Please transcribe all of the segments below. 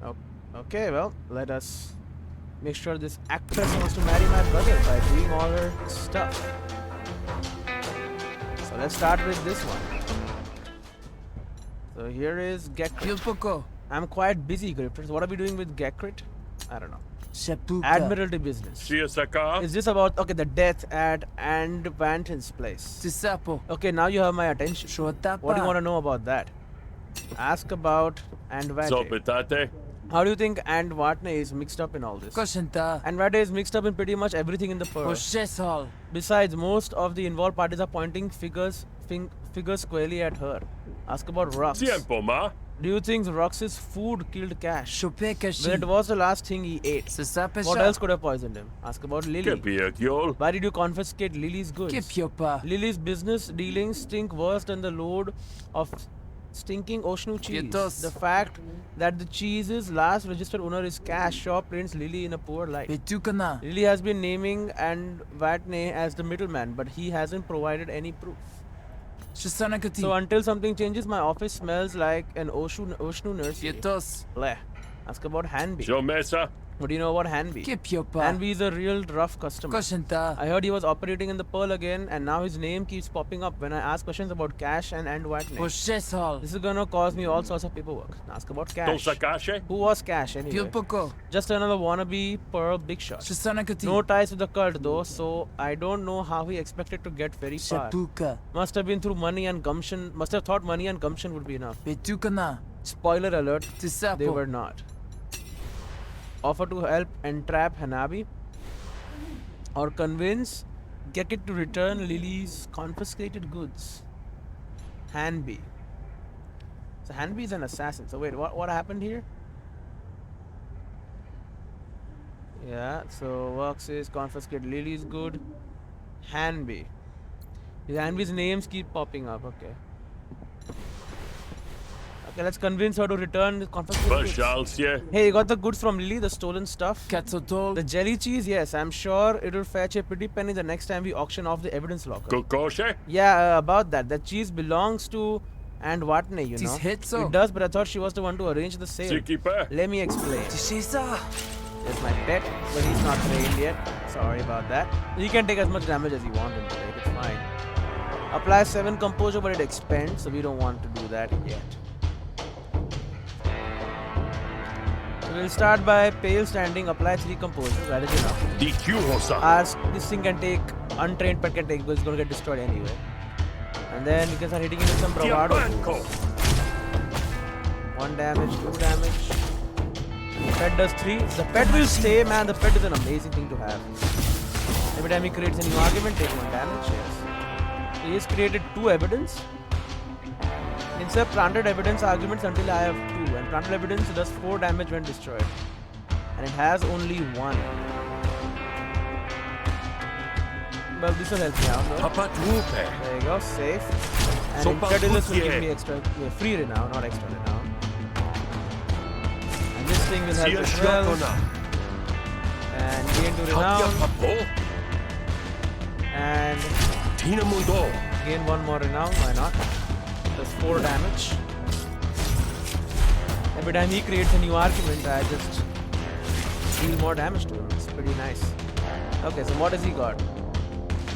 Oh, okay, well, let us make sure this actress wants to marry my brother by doing all her stuff. So let's start with this one. So here is Gekrit. I'm quite busy, Grifters. What are we doing with Gekrit? I don't know. Admiralty business. Is this about, okay, the death at And Vanton's place? Okay, now you have my attention. What do you want to know about that? Ask about And Vate. How do you think And Vatne is mixed up in all this? And Vate is mixed up in pretty much everything in the Pearl. Besides, most of the involved parties are pointing figures squarely at her. Ask about Rux. Do you think Rux's food killed Cash? Well, it was the last thing he ate. What else could have poisoned him? Ask about Lily. Why did you confiscate Lily's goods? Lily's business dealings stink worse than the load of stinking Oshnu cheese. The fact that the cheese's last registered owner is Cash Shaw paints Lily in a poor light. Lily has been naming And Vatne as the middleman, but he hasn't provided any proof. So until something changes, my office smells like an Oshnu nursery. Bleh. Ask about Hanby. What do you know about Hanby? Hanby is a real rough customer. I heard he was operating in the Pearl again, and now his name keeps popping up when I ask questions about Cash and Vatne. This is gonna cause me all sorts of paperwork. Ask about Cash. Who was Cash anyway? Just another wannabe Pearl big shot. No ties with the cult though, so I don't know how he expected to get very far. Must have been through money and gumption. Must have thought money and gumption would be enough. Spoiler alert, they were not. Offer to help entrap Hanabi or convince Gekit to return Lily's confiscated goods. Hanby. So Hanby is an assassin. So wait, what happened here? Yeah, so Works is confiscate Lily's good. Hanby. Hanby's names keep popping up, okay. Okay, let's convince her to return the confiscated goods. Hey, you got the goods from Lily, the stolen stuff? The jelly cheese? Yes, I'm sure it'll fetch a pretty penny the next time we auction off the evidence locker. Yeah, about that. That cheese belongs to And Vatne, you know. It does, but I thought she was the one to arrange the sale. Let me explain. That's my pet, but he's not trained yet. Sorry about that. He can take as much damage as you want him to take. It's fine. Apply 7 composure, but it expends, so we don't want to do that yet. We'll start by pale standing, apply 3 composure, that is enough. This thing can take, untrained pet can take, because it's going to get destroyed anyway. And then you can start hitting it with some bravado. 1 damage, 2 damage. The pet does 3. The pet will stay, man. The pet is an amazing thing to have. Every time he creates a new argument, take 1 damage, yes. He has created 2 evidence. Insert planted evidence arguments until I have 2, and planted evidence does 4 damage when destroyed, and it has only 1. Well, this will help me out, though. There you go, safe. And Incredulous will give me extra, free renown, not extra renown. And this thing will help as well. And gain 2 renown. And gain 1 more renown, why not? Does 4 damage. Every time he creates a new argument, I just deal more damage to him. It's pretty nice. Okay, so what has he got?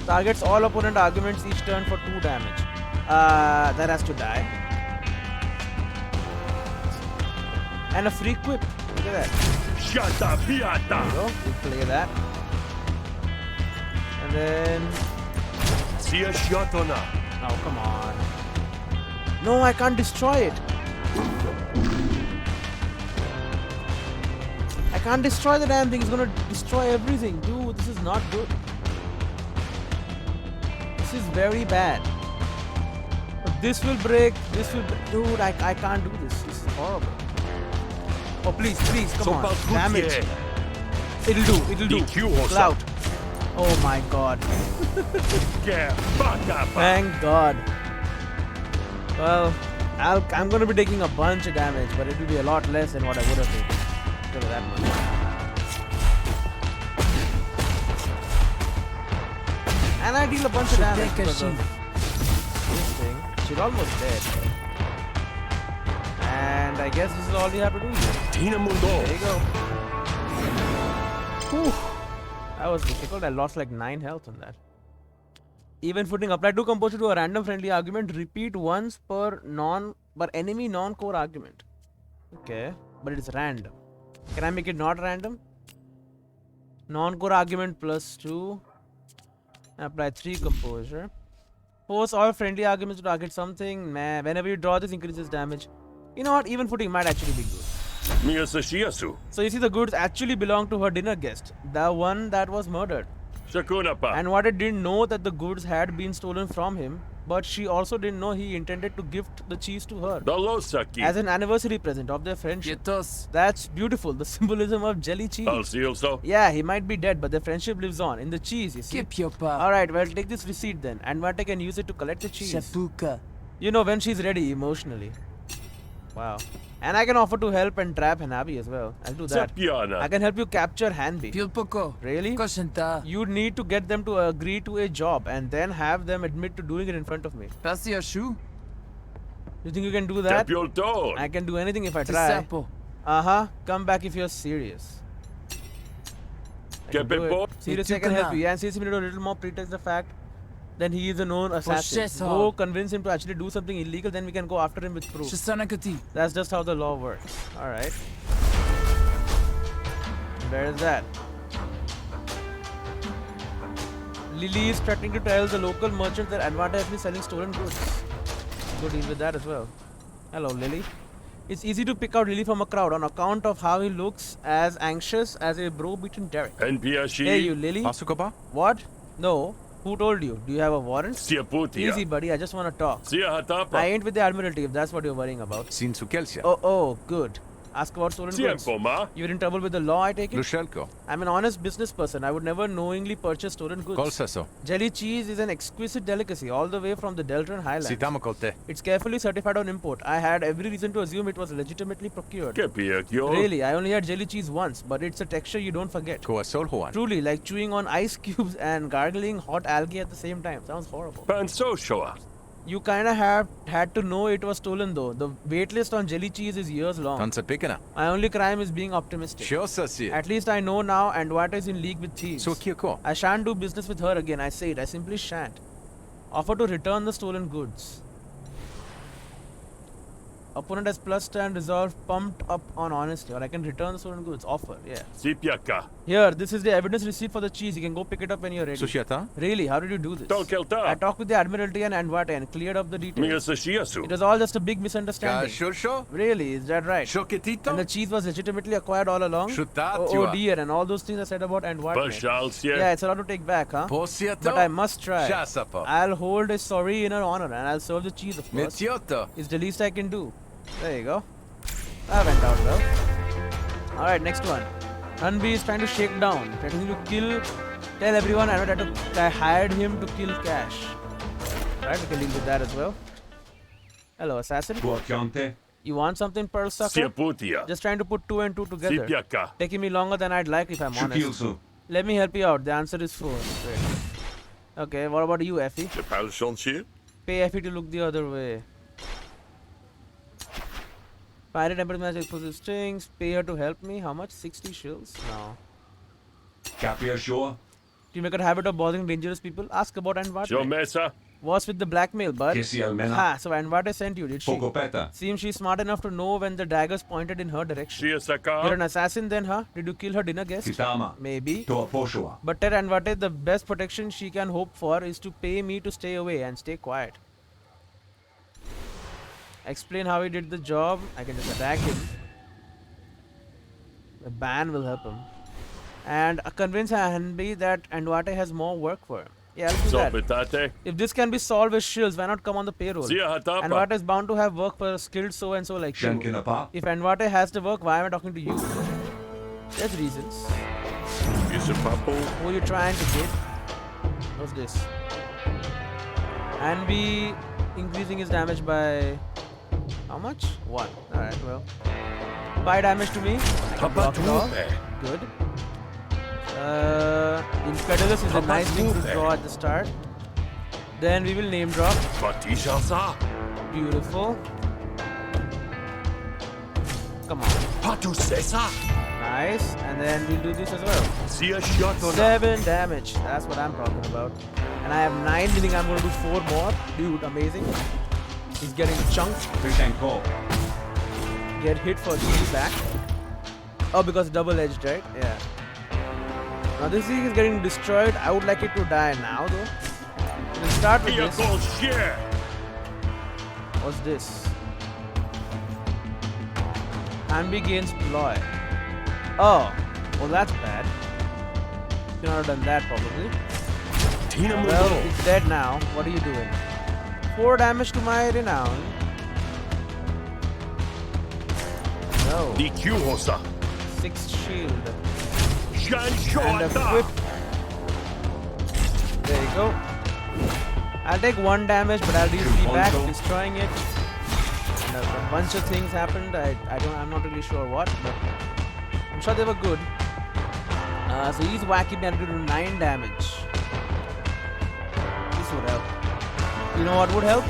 Targets all opponent arguments each turn for 2 damage. That has to die. And a free quip. Look at that. There you go. We play that. And then... Oh, come on. No, I can't destroy it. I can't destroy the damn thing. It's gonna destroy everything. Dude, this is not good. This is very bad. This will break. This will... Dude, I can't do this. This is horrible. Oh, please, come on. Damage. It'll do. Clout. Oh my god. Thank god. Well, I'm going to be taking a bunch of damage, but it will be a lot less than what I would have taken. Because of that much. And I deal a bunch of damage because of this thing. She's almost dead. And I guess this is all we have to do here. Mundo. There you go. Whew. That was difficult. I lost like 9 health on that. Even footing. Apply to composure to a random friendly argument. Repeat once per enemy non-core argument. Okay, but it's random. Can I make it not random? Non-core argument +2. Apply 3 composure. Force all friendly arguments to target something. Nah, whenever you draw this, increases damage. You know what? Even footing might actually be good. So you see, the goods actually belong to her dinner guest, the one that was murdered. And what I didn't know that the goods had been stolen from him, but she also didn't know he intended to gift the cheese to her as an anniversary present of their friendship. That's beautiful. The symbolism of jelly cheese. Yeah, he might be dead, but their friendship lives on in the cheese. You see. All right, well, take this receipt then, and Vante can use it to collect the cheese. You know, when she's ready emotionally. Wow. And I can offer to help and trap Hanabi as well. I'll do that. I can help you capture Hanbi. Really? You'd need to get them to agree to a job and then have them admit to doing it in front of me. You think you can do that? I can do anything if I try. Come back if you're serious. Seriously, I can help you. And since you need a little more pretext the fact then he is a known assassin. Go convince him to actually do something illegal, then we can go after him with proof. That's just how the law works. Alright. Where is that? Lily is threatening to tell the local merchant that Anvate has been selling stolen goods. Go deal with that as well. Hello, Lily. It's easy to pick out Lily from a crowd on account of how he looks as anxious as a bro-beaten Derek. Hey, you, Lily. What? No. Who told you? Do you have a warrant? Easy, buddy. I just want to talk. I ain't with the Admiralty if that's what you're worrying about. Oh, good. Ask about stolen goods. You're in trouble with the law, I take it? I'm an honest business person. I would never knowingly purchase stolen goods. Jelly cheese is an exquisite delicacy all the way from the Deltran Highlands. It's carefully certified on import. I had every reason to assume it was legitimately procured. Really, I only had jelly cheese once, but it's a texture you don't forget. Truly, like chewing on ice cubes and gargling hot algae at the same time. Sounds horrible. You kinda had to know it was stolen though. The waitlist on jelly cheese is years long. My only crime is being optimistic. At least I know now Anvate is in league with thieves. I shan't do business with her again, I say it. I simply shan't. Offer to return the stolen goods. Opponent has plus and resolve pumped up on honesty, or I can return the stolen goods. Offer, yeah. Here, this is the evidence receipt for the cheese. You can go pick it up when you're ready. Really, how did you do this? I talked with the Admiralty and Anvate and cleared up the details. It was all just a big misunderstanding. Really, is that right? And the cheese was legitimately acquired all along? Oh dear, and all those things I said about Anvate. Yeah, it's a lot to take back, huh? But I must try. I'll hold a sorry in her honor and I'll serve the cheese, of course. It's the least I can do. There you go. That went out well. Alright, next one. Ranvi is trying to shake down, threatening to tell everyone I hired him to kill Cash. Right, we can deal with that as well. Hello, assassin. You want something, Pearl Sucker? Just trying to put 2 and 2 together. Taking me longer than I'd like if I'm honest. Let me help you out. The answer is 4. Great. Okay, what about you, Effie? Pay Effie to look the other way. Pirate Emperor Magic explosive strings. Pay her to help me. How much? 60 shills? No. Do you make a habit of bothering dangerous people? Ask about Anvate. What's with the blackmail, bud? Ha, so Anvate sent you, did she? Seems she's smart enough to know when the dagger's pointed in her direction. You're an assassin then, huh? Did you kill her dinner guest? Maybe. But tell Anvate the best protection she can hope for is to pay me to stay away and stay quiet. Explain how he did the job. I can just attack him. The ban will help him. And convince Hanbi that Anvate has more work for him. Yeah, I'll do that. If this can be solved with shills, why not come on the payroll? Anvate is bound to have work for a skilled so-and-so like you. If Anvate has the work, why am I talking to you? There's reasons. Who are you trying to get? What's this? Hanbi increasing his damage by... How much? 1. Alright, well. 5 damage to me. I can block it off. Good. Incredulous is a nice thing to draw at the start. Then we will name drop. Beautiful. Come on. Nice. And then we'll do this as well. 7 damage. That's what I'm talking about. And I have 9, meaning I'm going to do 4 more. Dude, amazing. He's getting chunked. Get hit for 3 back. Oh, because double-edged, right? Yeah. Now this thing is getting destroyed. I would like it to die now, though. We'll start with this. What's this? Hanby gains ploy. Oh, well that's bad. Should not have done that probably. Well, it's dead now. What are you doing? 4 damage to my renown. No. 6 shield. And a whip. There you go. I'll take 1 damage, but I'll do 3 back, destroying it. And a bunch of things happened. I'm not really sure what, but I'm sure they were good. So he's whacking me and do 9 damage. This would help. You know what would help?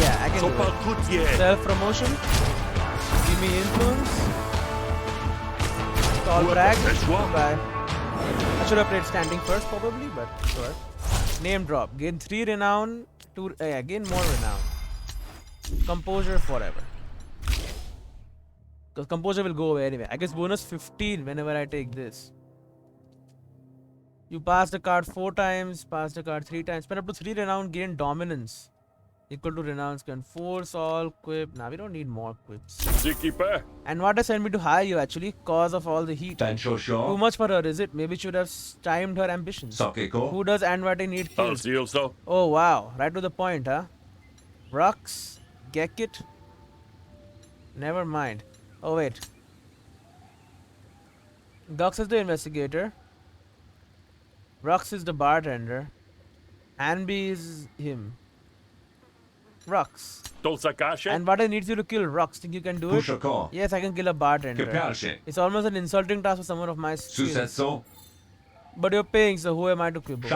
Yeah, I can do it. Self-promotion. Give me influence. Tall brag. Bye. I should have played standing first probably, but sure. Name drop. Gain 3 renown. Gain more renown. Composure forever. Because composure will go away anyway. I guess bonus 15 whenever I take this. You pass the card 4 times, pass the card 3 times. Spend up to 3 renown, gain dominance. Equal to renown, can force all, quip. Nah, we don't need more quips. And what does send me to hire you actually? Cause of all the heat. Too much for her, is it? Maybe should have timed her ambitions. Who does Anwate need killed? Oh wow, right to the point, huh? Rux, Gekit. Never mind. Oh wait. Dux is the investigator. Rux is the bartender. Hanby is him. Rux. And Vada needs you to kill Rux. Think you can do it? Yes, I can kill a bartender. It's almost an insulting task for someone of my skills. But you're paying, so who am I to quibble?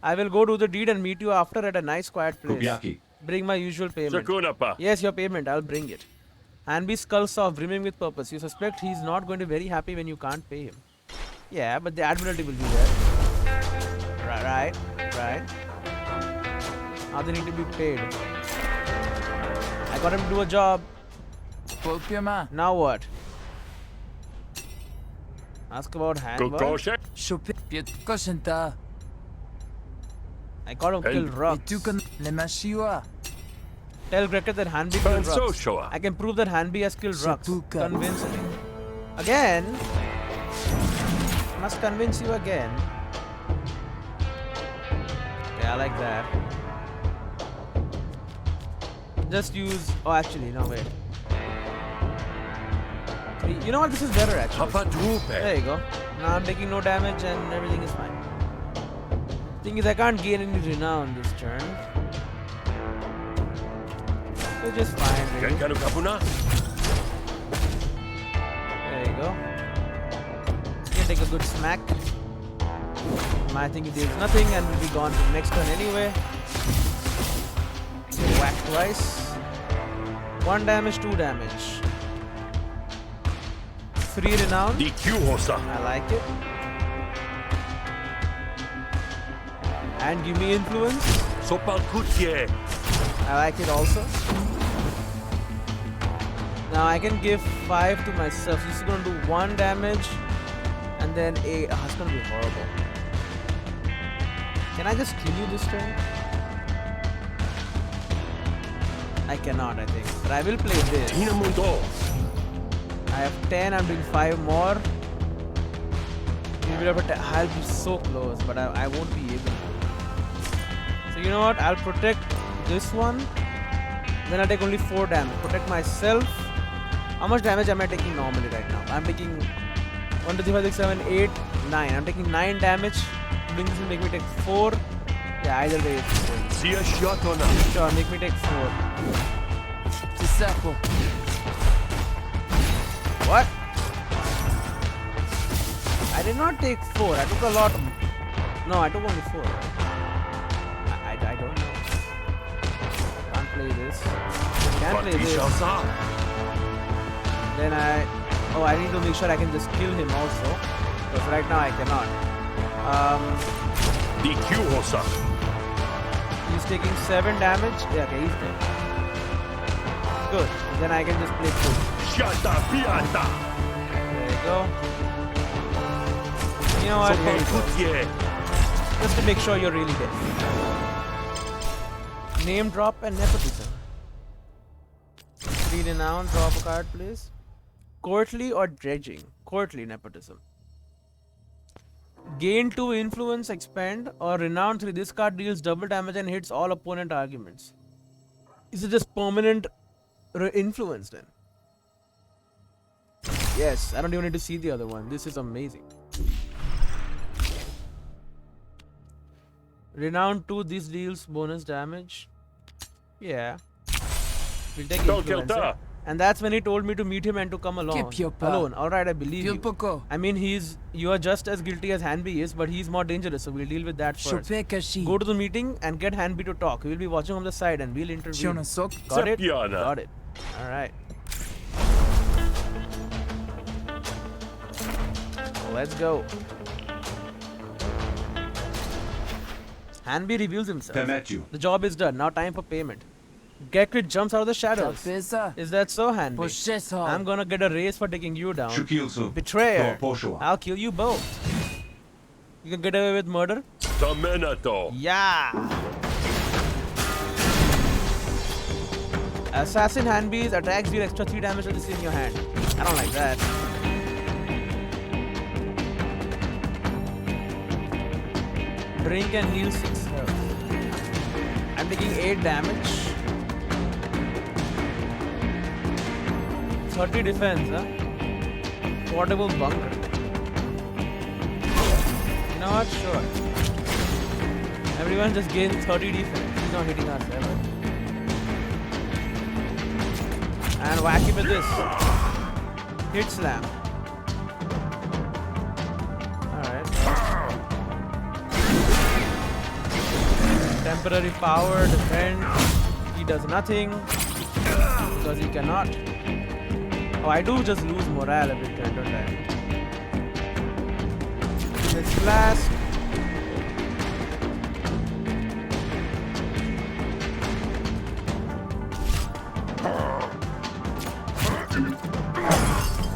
I will go do the deed and meet you after at a nice quiet place. Bring my usual payment. Yes, your payment. I'll bring it. Hanby's skull soft, brimming with purpose. You suspect he's not going to be very happy when you can't pay him. Yeah, but the Admiralty will be there. Right. Now they need to be paid. I got him to do a job. Now what? Ask about handball. I got him to kill Rux. Tell Gregor that Hanby killed Rux. I can prove that Hanby has killed Rux. Convince me. Again? I must convince you again. Okay, I like that. Just use... Oh, actually, no, wait. 3. You know what? This is better, actually. There you go. Now I'm taking no damage and everything is fine. Thing is, I can't gain any renown this turn. So just fine, really. There you go. You can take a good smack. I think it deals nothing and will be gone to the next turn anyway. Whack twice. 1 damage, 2 damage. 3 renown. I like it. And give me influence. I like it also. Now I can give 5 to myself. This is going to do 1 damage. And then a... Oh, it's going to be horrible. Can I just kill you this turn? I cannot, I think. But I will play this. I have 10, I'm doing 5 more. I'll be so close, but I won't be able to. So you know what? I'll protect this one. Then I'll take only 4 damage. Protect myself. How much damage am I taking normally right now? I'm taking 1, 2, 3, 4, 6, 7, 8, 9. I'm taking 9 damage. Doing this will make me take 4. Yeah, either way it's good. See a shot or not? Sure, make me take 4. What? I did not take 4. I took a lot. No, I took only 4. I don't know. Can't play this. Can't play this. Then I need to make sure I can just kill him also. Because right now I cannot. He's taking 7 damage. Yeah, okay, he's dead. Good. Then I can just play full. There you go. You know what? Here you go. Just to make sure you're really dead. Name drop and nepotism. Be renowned, drop a card, please. Courtly or dredging? Courtly nepotism. Gain 2 influence, expand, or renown 3. This card deals double damage and hits all opponent arguments. Is it just permanent influence then? Yes, I don't even need to see the other one. This is amazing. Renown 2, this deals bonus damage. Yeah. We'll take influence. And that's when he told me to meet him and to come alone. Alright, I believe you. I mean, you are just as guilty as Hanby is, but he's more dangerous, so we'll deal with that first. Go to the meeting and get Hanby to talk. We'll be watching from the side and we'll intervene. Got it? Got it. Alright. Let's go. Hanby reveals himself. The job is done. Now time for payment. Gekrit jumps out of the shadows. Is that so, Hanby? I'm gonna get a raise for taking you down. Betrayer. I'll kill you both. You can get away with murder? Yeah. Assassin Hanby's attacks deal extra 3 damage to this in your hand. I don't like that. Drink and heal 6 health. I'm taking 8 damage. 30 defense, huh? Portable bunker. You know what? Sure. Everyone just gains 30 defense. He's not hitting us ever. And whack him with this. Hit slam. Alright. Temporary power, defend. He does nothing. Because he cannot. Oh, I do just lose morale every turn, don't I? Let's blast.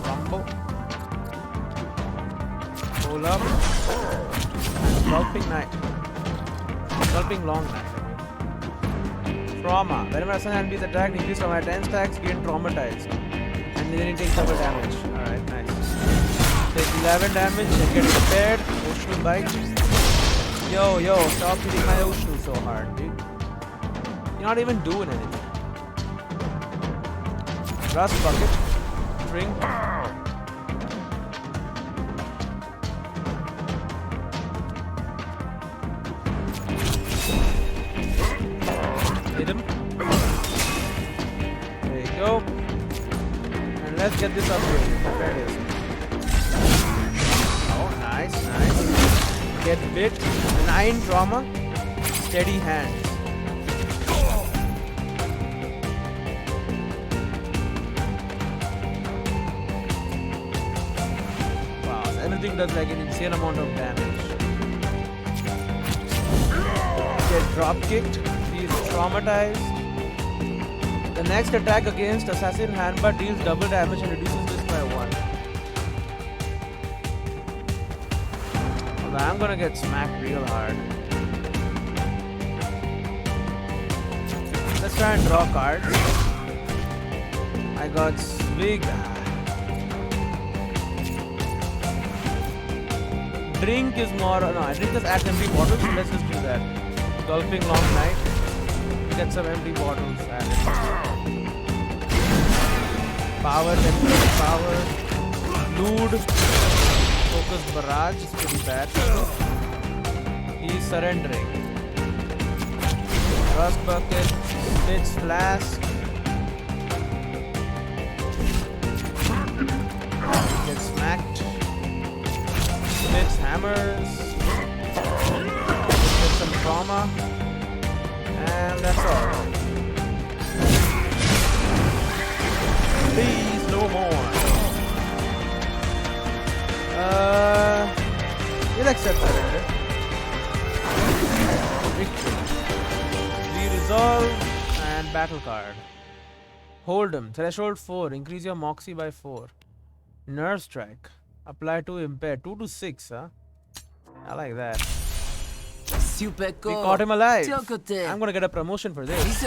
Rumble. Pull up. And Gulping Knight. Gulping Long Knife. Trauma. Whenever a Hanby is attacked, increase trauma 10 stacks, gain traumatized. And then he takes double damage. Alright, nice. Take 11 damage and get repaired. Ocean bite. Yo, stop hitting my ocean so hard, dude. You're not even doing anything. Rust bucket. Drink. Hit him. There you go. Let's get this upgraded. There it is. Oh, nice. Get bit. 9 trauma. Steady hands. Wow, everything does like an insane amount of damage. Get drop kicked. He's traumatized. The next attack against Assassin Hanba deals double damage and reduces this by 1. Although I'm gonna get smacked real hard. Let's try and draw cards. I got Swig. Drink is more. No, I drink just adds empty bottles, so let's just do that. Gulping Long Night. Get some empty bottles added. Power, temporary power. Lude. Focus barrage is pretty bad. He's surrendering. Rust bucket. Smith's flask. Get smacked. Smith's hammers. Get some trauma. And that's all. Please, no more. accept surrender. Victory. We resolve and battle card. Hold'em. Threshold 4. Increase your moxie by 4. Nerve strike. Apply to impair. 2 to 6, huh? I like that. We caught him alive. I'm gonna get a promotion for this.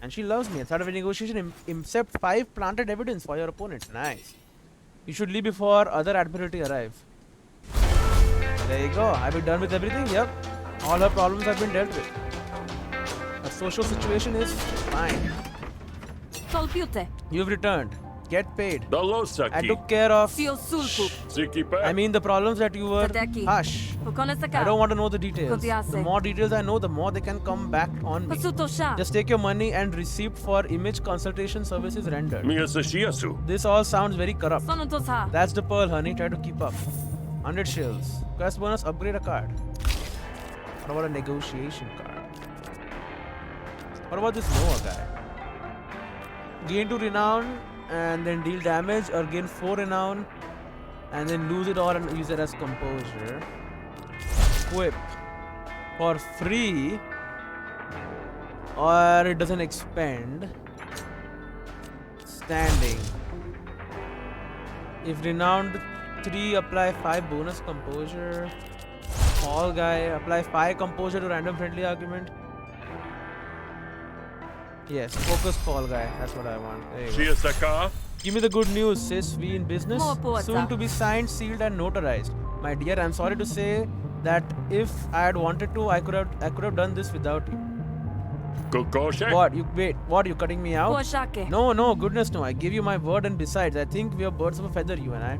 And she loves me. At the start of a negotiation, accept 5 planted evidence for your opponent. Nice. You should leave before other Admiralty arrive. There you go. Are we done with everything? Yep. All her problems have been dealt with. Her social situation is fine. You've returned. Get paid. I took care of... I mean the problems that you were... Hush. I don't want to know the details. The more details I know, the more they can come back on me. Just take your money and receipt for image consultation services rendered. This all sounds very corrupt. That's the pearl, honey. Try to keep up. 100 shills. Quest bonus, upgrade a card. What about a negotiation card? What about this Noah guy? Gain 2 renown and then deal damage, or gain 4 renown and then lose it all and use it as composure. Equip for free, or it doesn't expend. Standing. If renowned 3, apply 5 bonus composure. Fall guy, apply 5 composure to random friendly argument. Yes, focus Fall guy. That's what I want. There you go. Give me the good news, sis. We in business. Soon to be signed, sealed, and notarized. My dear, I'm sorry to say that if I had wanted to, I could have done this without you. What? What? You cutting me out? No, goodness no. I give you my word, and besides, I think we are birds of a feather, you and I.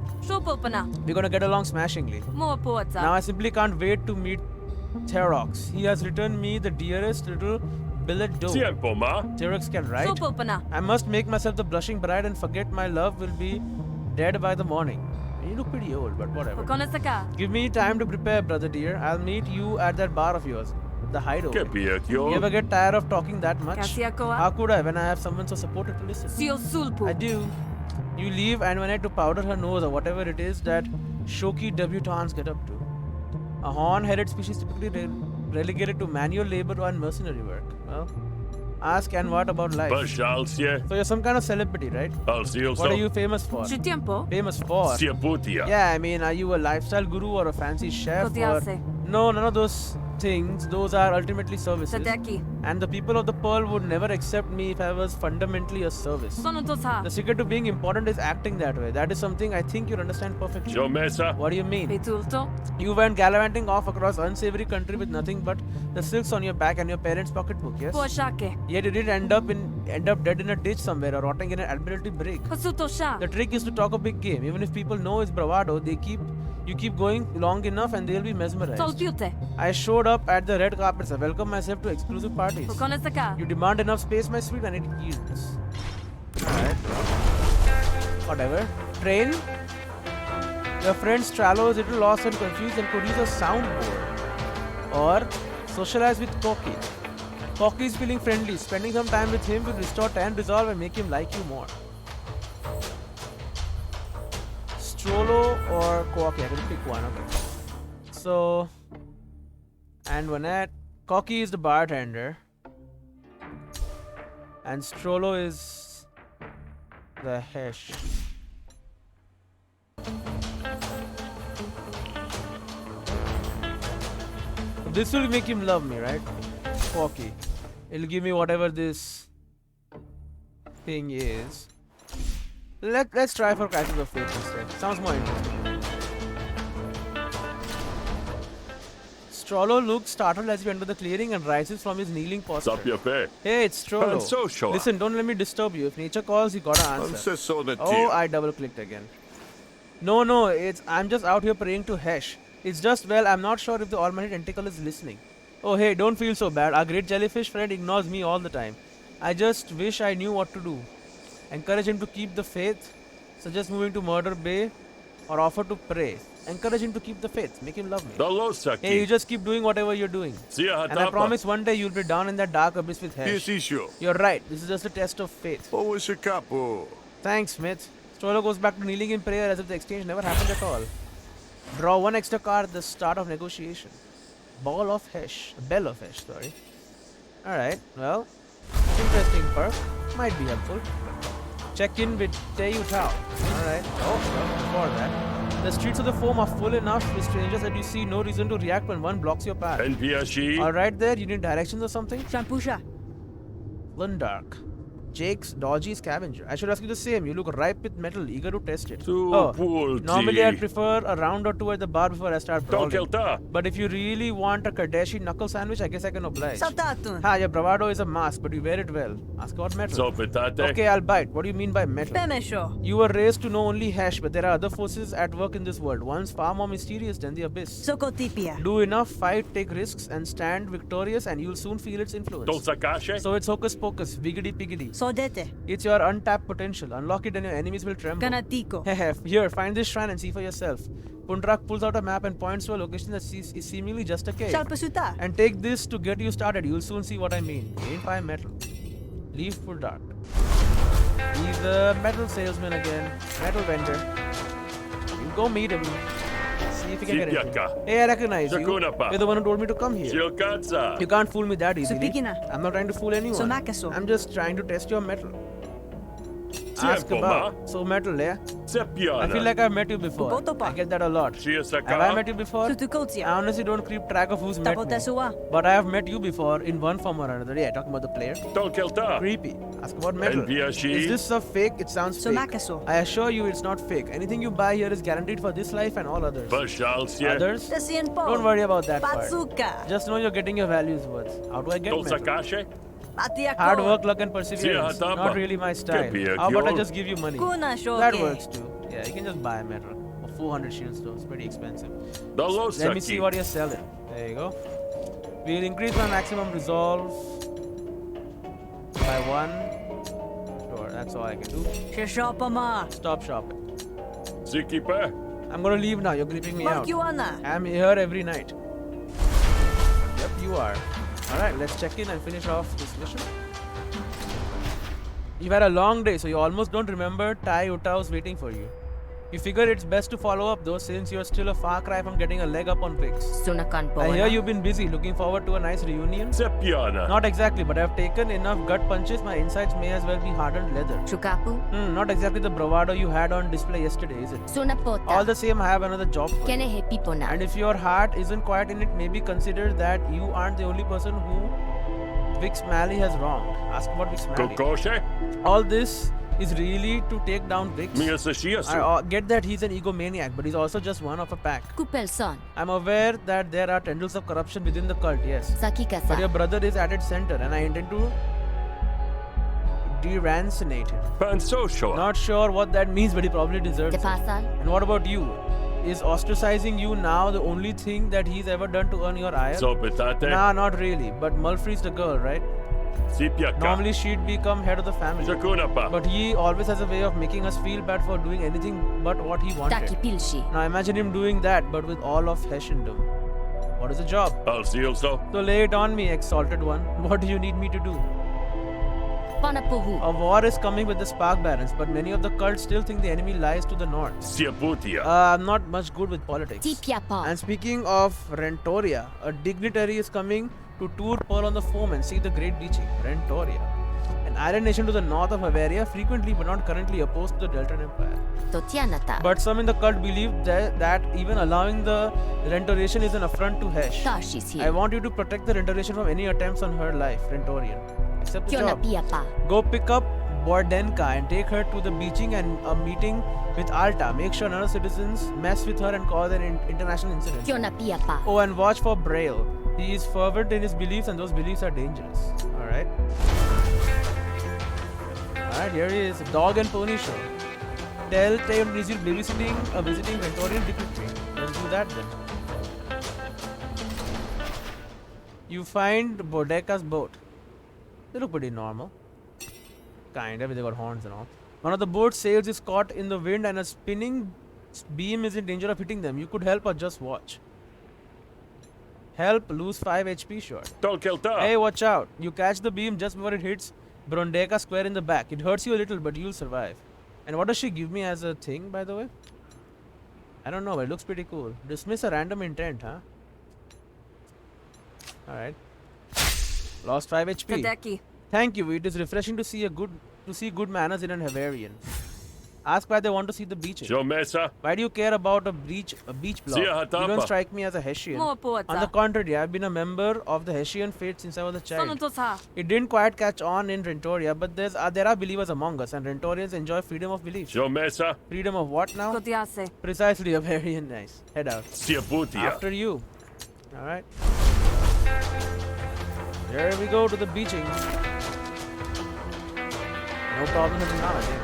We're gonna get along smashingly. Now I simply can't wait to meet Therox. He has returned me the dearest little billet dough. Therox can write. I must make myself the blushing bride and forget my love will be dead by the morning. You look pretty old, but whatever. Give me time to prepare, brother dear. I'll meet you at that bar of yours. The hideout. You ever get tired of talking that much? How could I when I have someone so supportive to listen? I do. You leave and when I to powder her nose or whatever it is that shoki debutantes get up to. A horn-headed species typically relegated to manual labor and mercenary work. Well, ask and what about life? So you're some kind of celebrity, right? What are you famous for? Famous for? Yeah, I mean, are you a lifestyle guru or a fancy chef? Or... No, none of those things. Those are ultimately services. And the people of the Pearl would never accept me if I was fundamentally a service. The secret to being important is acting that way. That is something I think you'll understand perfectly. What do you mean? You went gallivanting off across unsavory country with nothing but the silks on your back and your parents' pocketbook, yes? Yet you did end up dead in a ditch somewhere or rotting in an Admiralty brig. The trick is to talk a big game. Even if people know it's bravado, you keep going long enough and they'll be mesmerized. I showed up at the red carpets. I welcome myself to exclusive parties. You demand enough space, my sweet, and it yields. Alright. Whatever. Train. Your friend Strallo is a little lost and confused and could use a soundboard. Or socialize with Corky. Corky is feeling friendly. Spending some time with him will restore 10 resolve and make him like you more. Strollo or Corky? I can pick one. Okay. So, and Vanette. Corky is the bartender. And Strollo is the hesh. This will make him love me, right? Corky. It'll give me whatever this thing is. Let's try for Crisis of Faith instead. Sounds more interesting. Strollo looks startled as we enter the clearing and rises from his kneeling posture. Hey, it's Strollo. Listen, don't let me disturb you. If nature calls, you gotta answer. Oh, I double-clicked again. No, I'm just out here praying to Hesh. It's just, well, I'm not sure if the Almighty Tentacle is listening. Oh, hey, don't feel so bad. Our great jellyfish friend ignores me all the time. I just wish I knew what to do. Encourage him to keep the faith. Suggest moving to Murder Bay or offer to pray. Encourage him to keep the faith. Make him love me. Hey, you just keep doing whatever you're doing. And I promise one day you'll be down in that dark abyss with Hesh. You're right. This is just a test of faith. Thanks, Smith. Strollo goes back to kneeling in prayer as if the exchange never happened at all. Draw 1 extra card at the start of negotiation. Bell of Hesh, sorry. Alright, well, interesting perk. Might be helpful. Check in with Teyou Tao. Alright, well, before that. The streets of the foam are full enough with strangers that you see no reason to react when one blocks your path. Alright there, you need directions or something? Shampusha. Lundark. Jake's dodgy scavenger. I should ask you the same. You look ripe with metal, eager to test it. Normally I'd prefer a round or two at the bar before I start brawling. But if you really want a Kadeshi knuckle sandwich, I guess I can oblige. Ha, your bravado is a mask, but you wear it well. Ask about metal. Okay, I'll bite. What do you mean by metal? You were raised to know only Hesh, but there are other forces at work in this world. One's far more mysterious than the Abyss. Do enough, fight, take risks, and stand victorious, and you'll soon feel its influence. So it's hocus pocus, wiggity piggity. It's your untapped potential. Unlock it and your enemies will tremble. Here, find this shrine and see for yourself. Pundrak pulls out a map and points to a location that is seemingly just a cave. And take this to get you started. You'll soon see what I mean. Gain 5 metal. Leave Pundrak. He's the metal salesman again. Metal vendor. You go meet him. See if you can get it. Hey, I recognize you. You're the one who told me to come here. You can't fool me that easily. I'm not trying to fool anyone. I'm just trying to test your metal. Ask about. So metal, yeah? I feel like I've met you before. I get that a lot. Have I met you before? I honestly don't keep track of who's met me. But I have met you before in one form or another. Yeah, talking about the player. Creepy. Ask about metal. Is this stuff fake? It sounds fake. I assure you it's not fake. Anything you buy here is guaranteed for this life and all others. Others? Don't worry about that part. Just know you're getting your value's worth. How do I get metal? Hard work, luck and perseverance. Not really my style. How about I just give you money? That works too. Yeah, you can just buy metal. For 400 shields though, it's pretty expensive. Let me see what you're selling. There you go. We'll increase my maximum resolve by 1. Sure, that's all I can do. Stop shopping. I'm gonna leave now, you're creeping me out. I'm here every night. Yep, you are. Alright, let's check in and finish off this mission. You've had a long day, so you almost don't remember Teyou Tao's waiting for you. You figure it's best to follow up though, since you're still a far cry from getting a leg up on Vix. I hear you've been busy, looking forward to a nice reunion. Not exactly, but I've taken enough gut punches, my insides may as well be hardened leather. Not exactly the bravado you had on display yesterday, is it? All the same, I have another job for you. And if your heart isn't quite in it, maybe consider that you aren't the only person who Vix Malley has wronged. Ask about Vix Malley. All this is really to take down Vix. I get that he's an egomaniac, but he's also just one of a pack. I'm aware that there are tendrils of corruption within the cult, yes. But your brother is at its center, and I intend to derancinate him. Not sure what that means, but he probably deserves it. And what about you? Is ostracizing you now the only thing that he's ever done to earn your ire? Nah, not really. But Mulfree's the girl, right? Normally she'd become head of the family. But he always has a way of making us feel bad for doing anything but what he wanted. Now imagine him doing that, but with all of Heshendom. What is the job? So lay it on me, exalted one. What do you need me to do? A war is coming with the Spark Barons, but many of the cults still think the enemy lies to the north. I'm not much good with politics. And speaking of Rentoria, a dignitary is coming to tour Pearl on the Foam and see the great bleaching. Rentoria, an island nation to the north of Averia, frequently but not currently opposed to the Deltan Empire. But some in the cult believe that even allowing the Rentorian is an affront to Hesh. I want you to protect the Rentorian from any attempts on her life, Rentorian. Accept the job. Go pick up Bordenka and take her to the beaching and a meeting with Alta. Make sure none of citizens mess with her and cause an international incident. Oh, and watch for Braille. He is fervent in his beliefs and those beliefs are dangerous. Alright. Alright, here he is. Dog and Pony Show. Tell Tail is babysitting a visiting Rentorian dignitary. Let's do that then. You find Bordeka's boat. They look pretty normal. Kind of, they got horns and all. One of the boat's sails is caught in the wind and a spinning beam is in danger of hitting them. You could help or just watch. Help, lose 5 HP, sure. Hey, watch out. You catch the beam just before it hits Brondeka square in the back. It hurts you a little, but you'll survive. And what does she give me as a thing, by the way? I don't know, but it looks pretty cool. Dismiss a random intent, huh? Alright. Lost 5 HP. Tadeki. Thank you. It is refreshing to see good manners in an Havarian. Ask why they want to see the beaching. Why do you care about a beach block? You don't strike me as a Hessian. On the contrary, I've been a member of the Hessian faith since I was a child. It didn't quite catch on in Rentoria, but there are believers among us, and Rentorians enjoy freedom of belief. Freedom of what now? Precisely, a very nice. Head out. After you. Alright. There we go to the beaching. No problem with now, I think.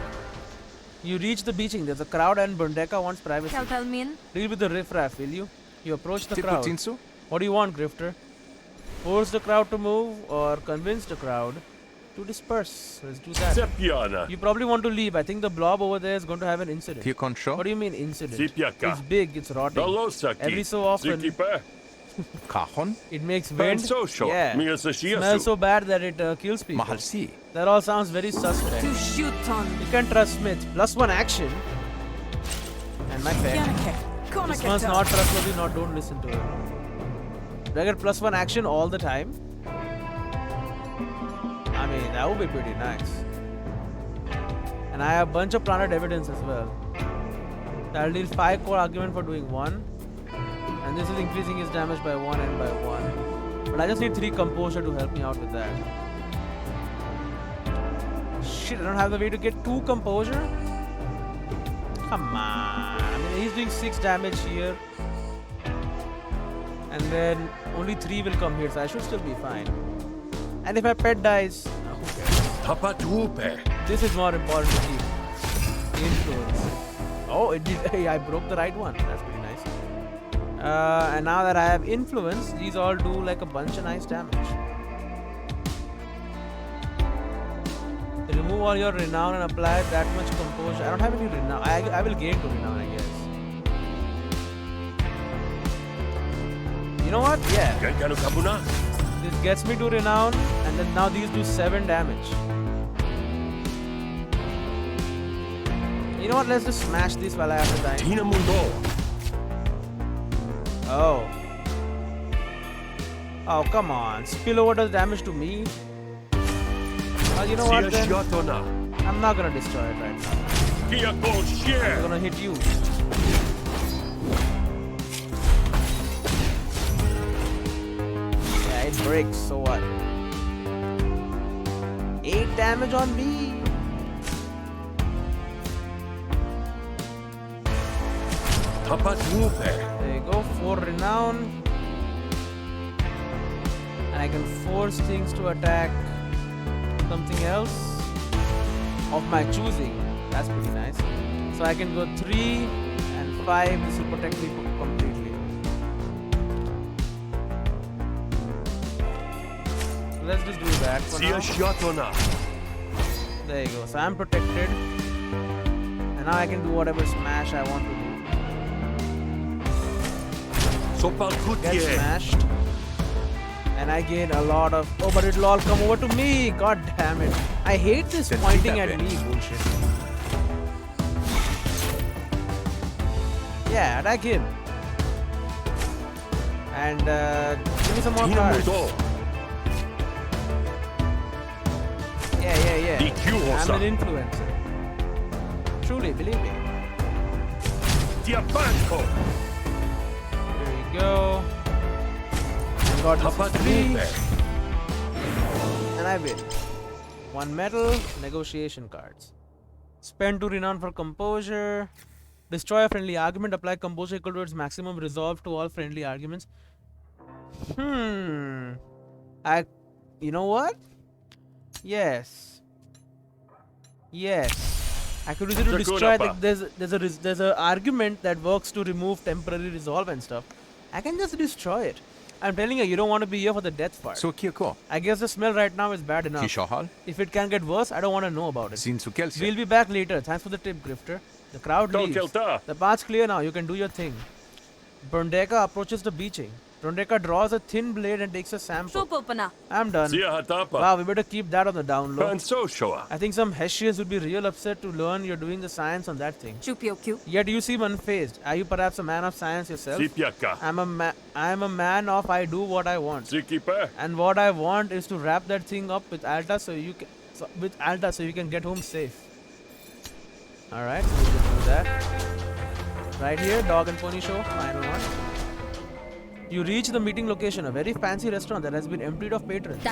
You reach the beaching. There's a crowd and Bundeka wants privacy. Deal with the riffraff, will you? You approach the crowd. What do you want, Grifter? Force the crowd to move or convince the crowd to disperse? Let's do that. You probably want to leave. I think the blob over there is going to have an incident. What do you mean incident? It's big. It's rotting. Every so often, it makes wind. Yeah. Smells so bad that it kills people. That all sounds very suspect. You can trust Smith. +1 action. And my pet. This one's not trustworthy. Don't listen to it. Do I get +1 action all the time? I mean, that would be pretty nice. And I have a bunch of planet evidence as well. That'll deal 5 core argument for doing 1. And this is increasing his damage by 1 and by 1. But I just need 3 composure to help me out with that. Shit, I don't have the way to get 2 composure? Come on. I mean, he's doing 6 damage here. And then only 3 will come here, so I should still be fine. And if my pet dies, who cares? This is more important to keep. Influence. Oh, it did. I broke the right one. That's pretty nice. And now that I have influence, these all do like a bunch of nice damage. Remove all your renown and apply that much composure. I don't have any renown. I will gain to renown, I guess. You know what? Yeah. This gets me to renown, and then now these do 7 damage. You know what? Let's just smash this while I have the time. Oh. Oh, come on. Spillover does damage to me. Well, you know what then? I'm not gonna destroy it right now. I'm gonna hit you. Yeah, it breaks, so what? 8 damage on me. There you go, 4 renown. And I can force things to attack something else of my choosing. That's pretty nice. So I can go 3 and 5. This will protect me completely. So let's just do that for now. There you go. So I'm protected. And now I can do whatever smash I want to do. Get smashed. And I gain a lot of... Oh, but it'll all come over to me. God damn it. I hate this pointing at me bullshit. Yeah, attack him. And give me some more cards. Yeah. I'm an influencer. Truly, believe me. There you go. Got this 3. And I win. 1 medal, negotiation cards. Spend 2 renown for composure. Destroy a friendly argument. Apply composure equal to its maximum resolve to all friendly arguments. You know what? Yes. I could use it to destroy. Like, there's a argument that works to remove temporary resolve and stuff. I can just destroy it. I'm telling you, you don't want to be here for the death part. I guess the smell right now is bad enough. If it can get worse, I don't want to know about it. We'll be back later. Thanks for the tip, Grifter. The crowd leaves. The path's clear now. You can do your thing. Bundeka approaches the beaching. Rondeka draws a thin blade and takes a sample. I'm done. Wow, we better keep that on the down low. I think some Hessians would be real upset to learn you're doing the science on that thing. Yet you seem unfazed. Are you perhaps a man of science yourself? I'm a man of I do what I want. And what I want is to wrap that thing up with Alta so you can get home safe. Alright, so we can do that. Right here, dog and pony show, final one. You reach the meeting location, a very fancy restaurant that has been emptied of patrons.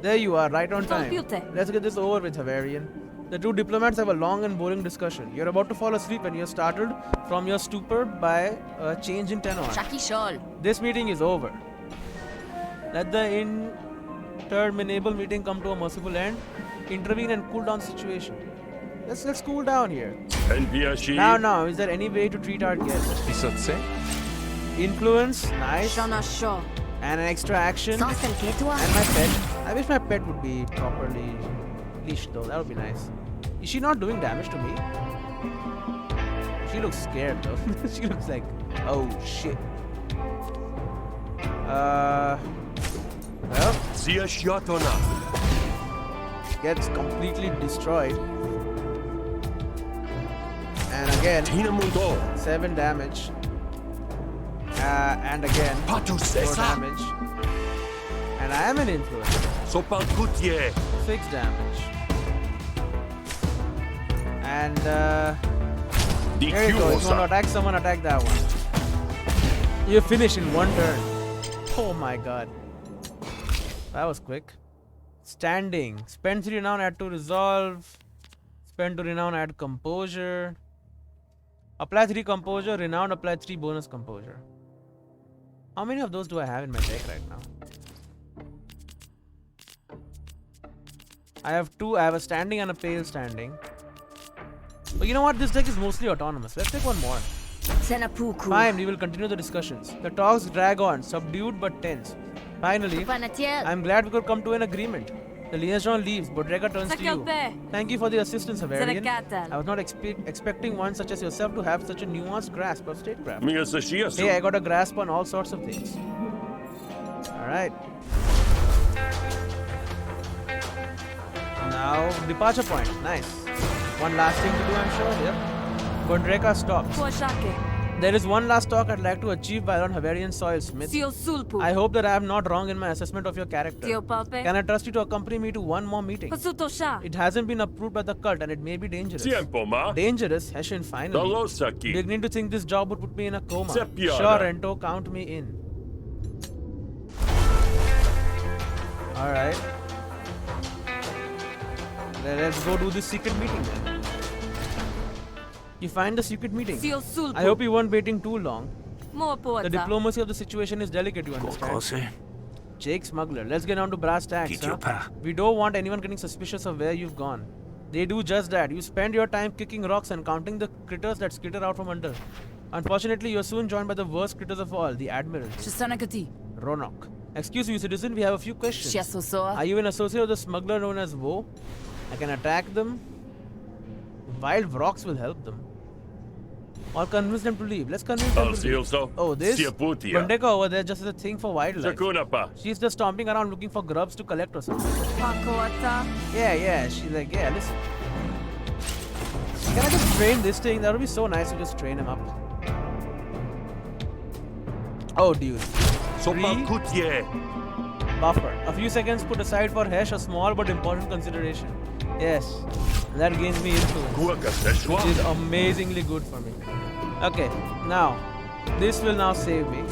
There you are, right on time. Let's get this over with, Havarian. The two diplomats have a long and boring discussion. You're about to fall asleep and you're startled from your stupor by a change in tenor. This meeting is over. Let the interminable meeting come to a merciful end. Intervene and cool down the situation. Let's cool down here. Now, is there any way to treat our guests? Influence, nice. And an extra action. And my pet. I wish my pet would be properly leashed though. That would be nice. Is she not doing damage to me? She looks scared though. She looks like, oh shit. Well. Gets completely destroyed. And again, 7 damage. And again, 4 damage. And I am an influencer. 6 damage. And here you go. If you want to attack someone, attack that one. You finish in 1 turn. Oh my god. That was quick. Standing. Spend 3 renown, add 2 resolve. Spend 2 renown, add composure. Apply 3 composure, renown, apply 3 bonus composure. How many of those do I have in my deck right now? I have 2. I have a standing and a pale standing. But you know what? This deck is mostly autonomous. Let's take one more. Fine, we will continue the discussions. The talks drag on, subdued but tense. Finally, I'm glad we could come to an agreement. The liaison leaves, Bodrega turns to you. Thank you for the assistance, Havarian. I was not expecting one such as yourself to have such a nuanced grasp of statecraft. Hey, I got a grasp on all sorts of things. Alright. Now, departure point. Nice. One last thing to do, I'm sure. Yep. Bodrega stops. There is one last talk I'd like to achieve by Lord Havarian Soilsmith. I hope that I am not wrong in my assessment of your character. Can I trust you to accompany me to one more meeting? It hasn't been approved by the cult and it may be dangerous. Dangerous? Hessian, finally. Beginning to think this job would put me in a coma. Sure, Rento, count me in. Alright. Let's go do this secret meeting then. You find the secret meeting. I hope you weren't waiting too long. The diplomacy of the situation is delicate, you understand. Jake Smuggler, let's get down to brass tacks. We don't want anyone getting suspicious of where you've gone. They do just that. You spend your time kicking rocks and counting the critters that skitter out from under. Unfortunately, you're soon joined by the worst critters of all, the Admiral. Ronok. Excuse me, citizen, we have a few questions. Are you an associate of the smuggler known as Woe? I can attack them. Wild rocks will help them. Or convince them to leave. Let's convince them to leave. Oh, this? Bandeka over there just is a thing for wildlife. She's just stomping around looking for grubs to collect or something. Yeah. She's like, yeah, listen. Can I just train this thing? That would be so nice to just train him up. Oh, dude. 3 buffer. A few seconds put aside for Hesh, a small but important consideration. Yes. That gains me influence, which is amazingly good for me. Okay, now, this will now save me.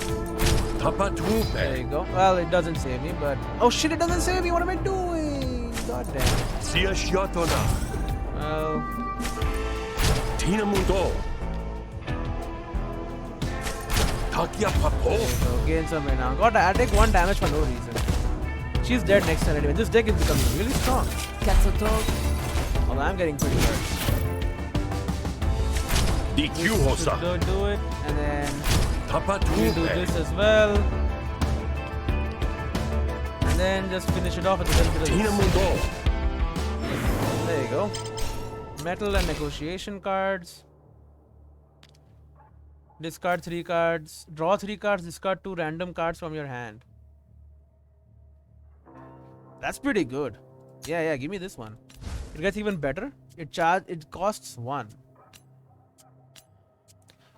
There you go. Well, it doesn't save me, but... Oh shit, it doesn't save me! What am I doing? God damn. Well... So, gain some now. God, I take 1 damage for no reason. She's dead next turn anyway. This deck is becoming really strong. Although I'm getting pretty hurt. Do it, and then we do this as well. And then just finish it off at the end of this. There you go. Metal and negotiation cards. Discard 3 cards. Draw 3 cards. Discard 2 random cards from your hand. That's pretty good. Yeah. Give me this one. It gets even better. It costs 1.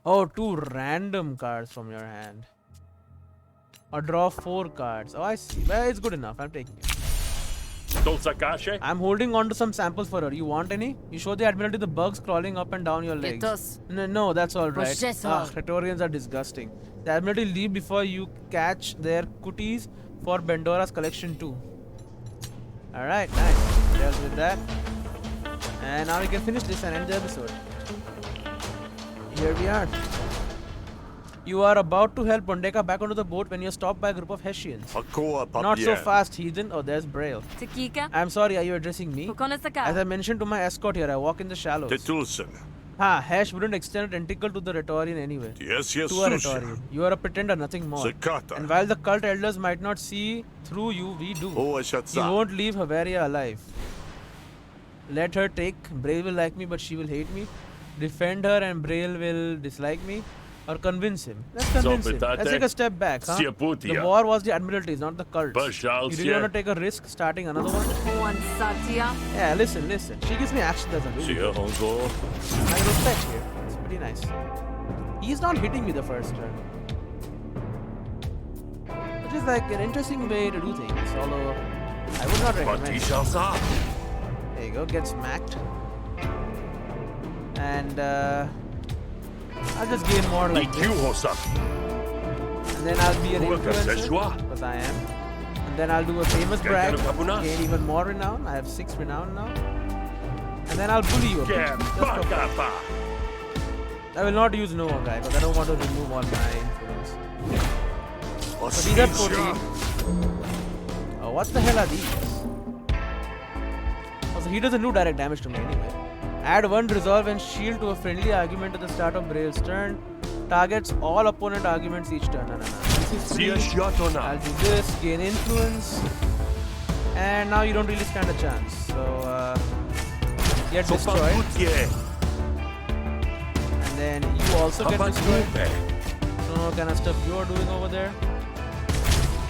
Oh, 2 random cards from your hand. Or draw 4 cards. Oh, I see. Well, it's good enough. I'm taking it. I'm holding on to some samples for her. You want any? You show the Admiralty the bugs crawling up and down your legs. No, that's alright. Praetorians are disgusting. The Admiralty leave before you catch their cooties for Bendora's collection too. Alright, nice. Dealt with that. And now we can finish this and end the episode. Here we are. You are about to help Bondeka back onto the boat when you're stopped by a group of Hessians. Not so fast, heathen. Oh, there's Braille. I'm sorry, are you addressing me? As I mentioned to my escort here, I walk in the shallows. Hesh wouldn't extend a tentacle to the Rhetorian anyway. Yes, to a Rhetorian. You are a pretender, nothing more. And while the cult elders might not see through you, we do. You won't leave Havaria alive. Let her take. Braille will like me, but she will hate me. Defend her and Braille will dislike me. Or convince him. Let's convince him. Let's take a step back, huh? The war was the Admiralties, not the cults. You really want to take a risk starting another one? Yeah, listen. She gives me action as a really good. I respect here. It's pretty nice. He's not hitting me the first turn. Which is like an interesting way to do things, although I would not recommend it. There you go, get smacked. And I'll just gain more like this. And then I'll be an influencer, because I am. And then I'll do a famous brag, gain even more renown. I have 6 renown now. And then I'll bully you a bit. I will not use Noah guy, because I don't want to remove all my influence. So these are 14. Oh, what the hell are these? Also, he doesn't do direct damage to me anyway. Add 1 resolve and shield to a friendly argument at the start of Braille's turn. Targets all opponent arguments each turn. This is free. I'll do this, gain influence. And now you don't really stand a chance. So, get destroyed. And then you also get destroyed. Don't know what kind of stuff you're doing over there.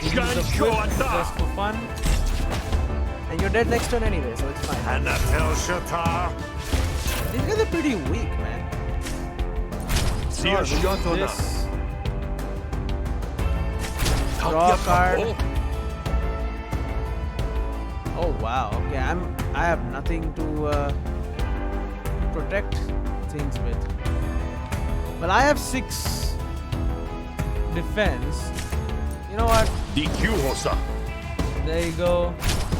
You use the whip just for fun. And you're dead next turn anyway, so it's fine. These guys are pretty weak, man. This. Draw a card. Oh wow. Okay, I have nothing to protect things with. Well, I have 6 defense. You know what? There you go.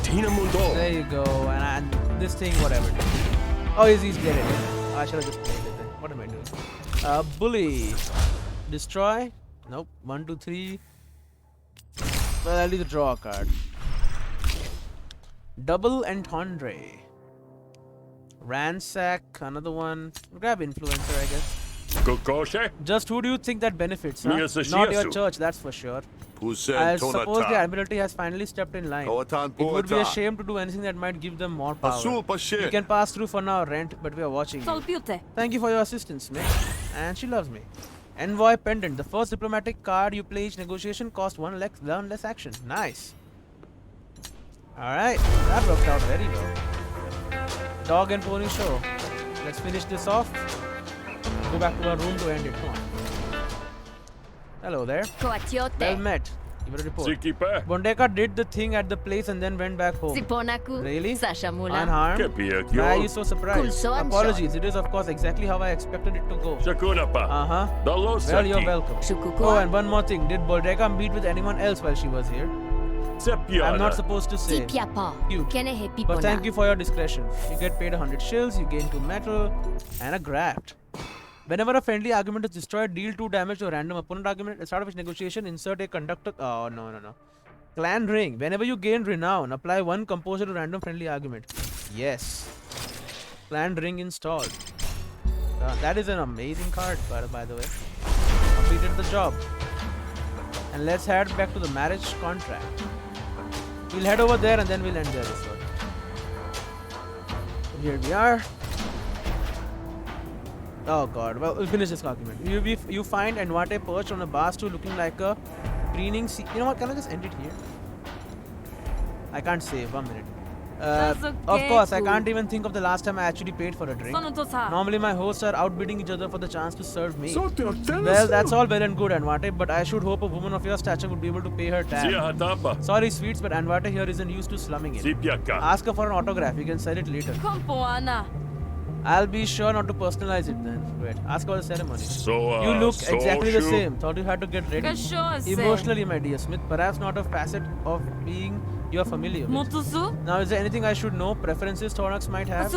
There you go. And this thing, whatever. Oh, he's dead again. I should have just played it then. What am I doing? Bully. Destroy. Nope. 1, 2, 3. Well, I'll do the draw card. Double Entendre. Ransack. Another one. Grab Influencer, I guess. Just who do you think that benefits? Huh? Not your church, that's for sure. I suppose the Admiralty has finally stepped in line. It would be a shame to do anything that might give them more power. You can pass through for now, Rent, but we are watching you. Thank you for your assistance, mate. And she loves me. Envoy Pendant. The first diplomatic card you play each negotiation costs 1 less action. Nice. Alright, that worked out very well. Dog and Pony Show. Let's finish this off. Go back to our room to end it. Come on. Hello there. Well met. Give it a report. Bondeka did the thing at the place and then went back home. Really? Unharmed? Why are you so surprised? Apologies. It is of course exactly how I expected it to go. Well, you're welcome. Oh, and one more thing. Did Bondeka meet with anyone else while she was here? I'm not supposed to say. Cute. But thank you for your discretion. You get paid 100 shills, you gain 2 metal, and a graft. Whenever a friendly argument is destroyed, deal 2 damage to a random opponent argument. At the start of each negotiation, insert a conductor. Oh, no. Clan Ring. Whenever you gain renown, apply 1 composure to random friendly argument. Yes. Clan Ring installed. That is an amazing card, by the way. Completed the job. And let's head back to the marriage contract. We'll head over there and then we'll end the episode. So here we are. Oh god. Well, we'll finish this argument. You find Envate perched on a bar stool looking like a preening sea. You know what? Can I just end it here? I can't save. 1 minute. Of course, I can't even think of the last time I actually paid for a drink. Normally, my hosts are outbidding each other for the chance to serve me. Well, that's all well and good, Envate, but I should hope a woman of your stature would be able to pay her tab. Sorry, sweets, but Envate here isn't used to slumming it. Ask her for an autograph. You can sell it later. I'll be sure not to personalize it then. Wait, ask about the ceremony. You look exactly the same. Thought you had to get ready. Emotionally, my dear Smith. Perhaps not a facet of being you're familiar with. Now, is there anything I should know? Preferences Tornax might have?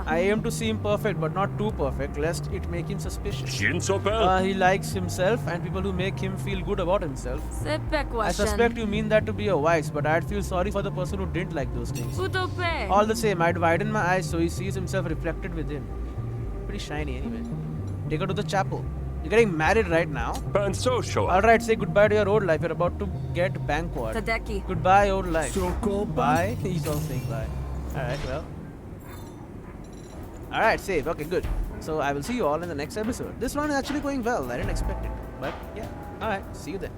I aim to seem perfect, but not too perfect, lest it make him suspicious. He likes himself and people who make him feel good about himself. I suspect you mean that to be a vice, but I'd feel sorry for the person who didn't like those things. All the same, I'd widen my eyes so he sees himself reflected within. Pretty shiny anyway. Take her to the chapel. You're getting married right now. Alright, say goodbye to your old life. You're about to get banquet. Goodbye, old life. Bye. He's all saying bye. Alright, well. Alright, save. Okay, good. So I will see you all in the next episode. This one is actually going well. I didn't expect it. But yeah. Alright, see you then.